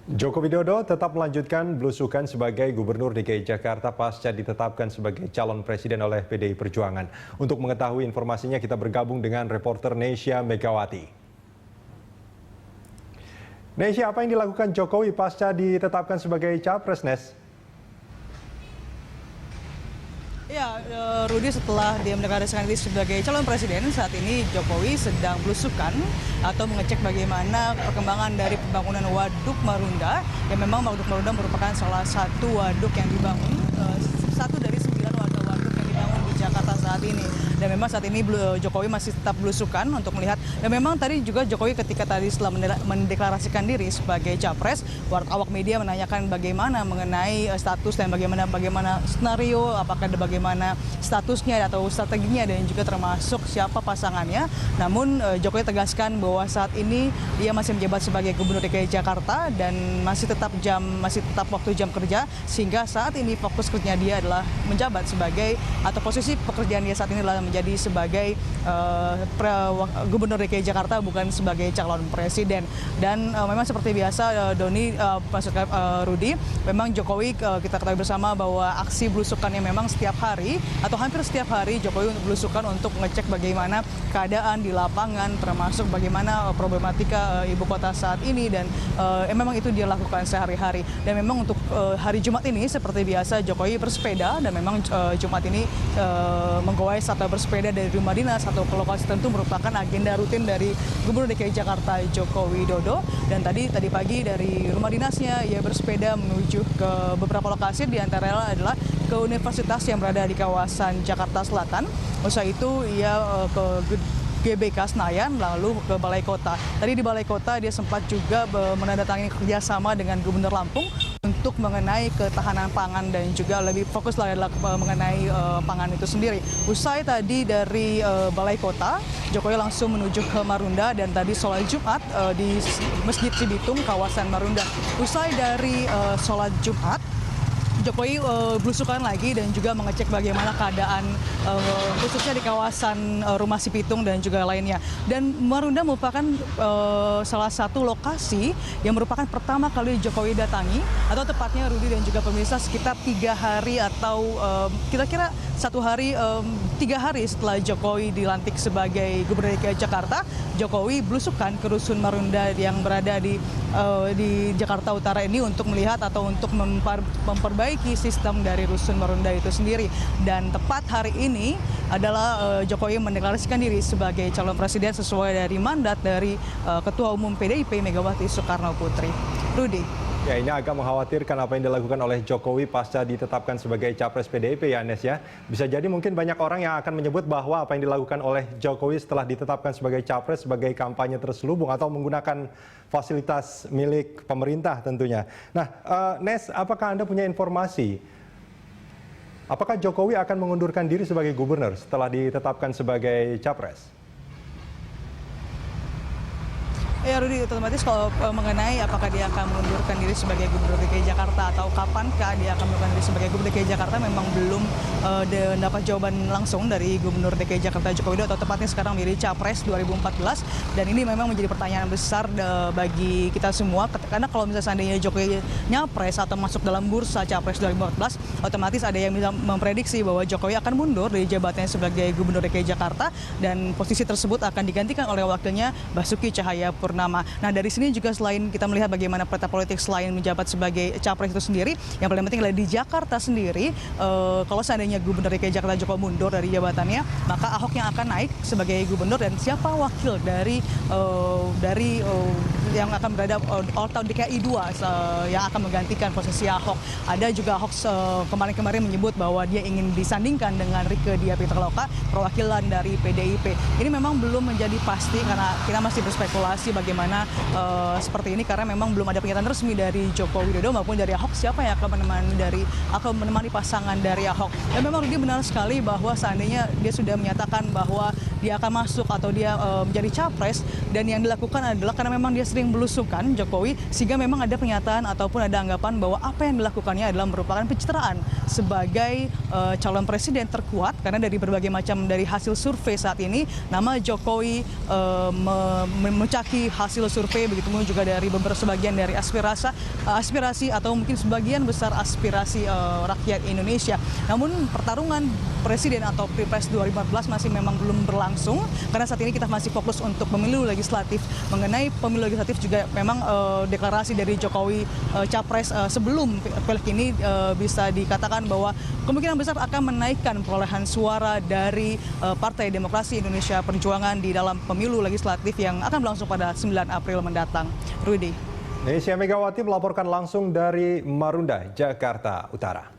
Joko Widodo tetap melanjutkan belusukan sebagai Gubernur DKI Jakarta pasca ditetapkan sebagai calon presiden oleh PDI Perjuangan. Untuk mengetahui informasinya kita bergabung dengan reporter Nesya Megawati. Nesya, apa yang dilakukan Jokowi pasca ditetapkan sebagai capres, Nes? Ya, Rudi, setelah dia mendeklarasikan diri sebagai calon presiden, saat ini Jokowi sedang belusukan atau mengecek bagaimana perkembangan dari pembangunan Waduk Marunda, yang memang Waduk Marunda merupakan salah satu waduk yang dibangun, satu dari 9 waduk yang dibangun di Jakarta saat ini. Dan memang saat ini Jokowi masih tetap belusukan untuk melihat. Dan memang tadi juga Jokowi ketika tadi setelah mendeklarasikan diri sebagai capres, awak media menanyakan bagaimana mengenai status dan bagaimana skenario, apakah ada bagaimana statusnya atau strateginya dan juga termasuk siapa pasangannya. Namun Jokowi tegaskan bahwa saat ini dia masih menjabat sebagai Gubernur DKI Jakarta dan masih tetap waktu jam kerja, sehingga saat ini fokus kerjanya dia adalah menjabat sebagai, atau posisi pekerjaan dia saat ini adalah menjadi sebagai Gubernur DKI Jakarta, bukan sebagai calon presiden. Dan memang seperti biasa, Rudi, memang Jokowi kita ketahui bersama bahwa aksi belusukannya memang setiap hari atau hampir setiap hari Jokowi belusukan untuk mengecek bagaimana keadaan di lapangan, termasuk bagaimana problematika ibu kota saat ini, dan memang itu dia lakukan sehari-hari. Dan memang untuk hari Jumat ini seperti biasa Jokowi bersepeda, dan memang Jumat ini menggoes atau bersepeda dari rumah dinas atau ke lokasi tentu merupakan agenda rutin dari Gubernur DKI Jakarta Joko Widodo. Dan tadi pagi dari rumah dinasnya ia bersepeda menuju ke beberapa lokasi, di antaranya adalah ke universitas yang berada di kawasan Jakarta Selatan. Usai itu ia ke GBK Senayan, lalu ke Balai Kota. Tadi di Balai Kota dia sempat juga menandatangani kerjasama dengan Gubernur Lampung untuk mengenai ketahanan pangan, dan juga lebih fokus adalah mengenai pangan itu sendiri. Usai tadi dari Balai Kota, Jokowi langsung menuju ke Marunda dan tadi sholat Jumat di Masjid Cibitung, kawasan Marunda. Usai dari sholat Jumat, Jokowi belusukan lagi dan juga mengecek bagaimana keadaan khususnya di kawasan Rumah Cibitung dan juga lainnya. Dan Marunda merupakan salah satu lokasi yang merupakan pertama kali Jokowi datangi, atau tepatnya Rudi dan juga pemirsa, sekitar 3 hari atau kira-kira 1 hari, 3 hari setelah Jokowi dilantik sebagai Gubernur DKI Jakarta, Jokowi belusukan ke Rusun Marunda yang berada di Jakarta Utara ini untuk melihat atau untuk memperbaiki sistem dari Rusun Marunda itu sendiri. Dan tepat hari ini adalah Jokowi mendeklarasikan diri sebagai calon presiden sesuai dari mandat dari Ketua Umum PDIP Megawati Soekarno Putri. Rudi. Ya, ini agak mengkhawatirkan apa yang dilakukan oleh Jokowi pasca ditetapkan sebagai capres PDIP, ya, Nes, ya. Bisa jadi mungkin banyak orang yang akan menyebut bahwa apa yang dilakukan oleh Jokowi setelah ditetapkan sebagai capres sebagai kampanye terselubung atau menggunakan fasilitas milik pemerintah tentunya. Nah, Nes, apakah Anda punya informasi? Apakah Jokowi akan mengundurkan diri sebagai gubernur setelah ditetapkan sebagai capres? Ya, Rudi, otomatis kalau mengenai apakah dia akan mengundurkan diri sebagai Gubernur DKI Jakarta atau kapankah dia akan mengundurkan diri sebagai Gubernur DKI Jakarta, memang belum dapat jawaban langsung dari Gubernur DKI Jakarta Joko Widodo, atau tepatnya sekarang menjadi Capres 2014. Dan ini memang menjadi pertanyaan besar bagi kita semua, karena kalau misalnya seandainya Jokowi nyapres atau masuk dalam bursa Capres 2014, otomatis ada yang bisa memprediksi bahwa Jokowi akan mundur dari jabatannya sebagai Gubernur DKI Jakarta, dan posisi tersebut akan digantikan oleh wakilnya Basuki Cahayapurnama. Nah, dari sini juga selain kita melihat bagaimana peta politik selain menjabat sebagai capres itu sendiri, yang paling penting adalah di Jakarta sendiri, kalau seandainya Gubernur DKI Jakarta Jokowi mundur dari jabatannya, maka Ahok yang akan naik sebagai gubernur, dan siapa wakil dari yang akan berada atau DKI 2 yang akan menggantikan posisi Ahok. Ada juga Ahok kemarin menyebut bahwa dia ingin disandingkan dengan Rieke Diah Pitaloka, perwakilan dari PDIP. Ini memang belum menjadi pasti karena kita masih berspekulasi bagaimana seperti ini, karena memang belum ada pernyataan resmi dari Joko Widodo maupun dari Ahok siapa yang akan menemani pasangan dari Ahok. Dan memang dia benar sekali bahwa seandainya dia sudah menyatakan bahwa dia akan masuk atau dia menjadi capres, dan yang dilakukan adalah karena memang dia sering belusukan Jokowi, sehingga memang ada pernyataan ataupun ada anggapan bahwa apa yang dilakukannya adalah merupakan pencitraan sebagai calon presiden terkuat, karena dari berbagai macam dari hasil survei saat ini nama Jokowi memuncaki hasil survei, begitu juga dari beberapa sebagian dari aspirasi atau mungkin sebagian besar aspirasi rakyat Indonesia. Namun pertarungan presiden atau Pilpres 2014 masih memang belum berlangsung, karena saat ini kita masih fokus untuk pemilu legislatif. Mengenai pemilu legislatif juga memang deklarasi dari Jokowi capres sebelum pileg ini bisa dikatakan bahwa kemungkinan besar akan menaikkan perolehan suara dari Partai Demokrasi Indonesia Perjuangan di dalam pemilu legislatif yang akan berlangsung pada 9 April mendatang. Rudy. Nesya Megawati melaporkan langsung dari Marunda, Jakarta Utara.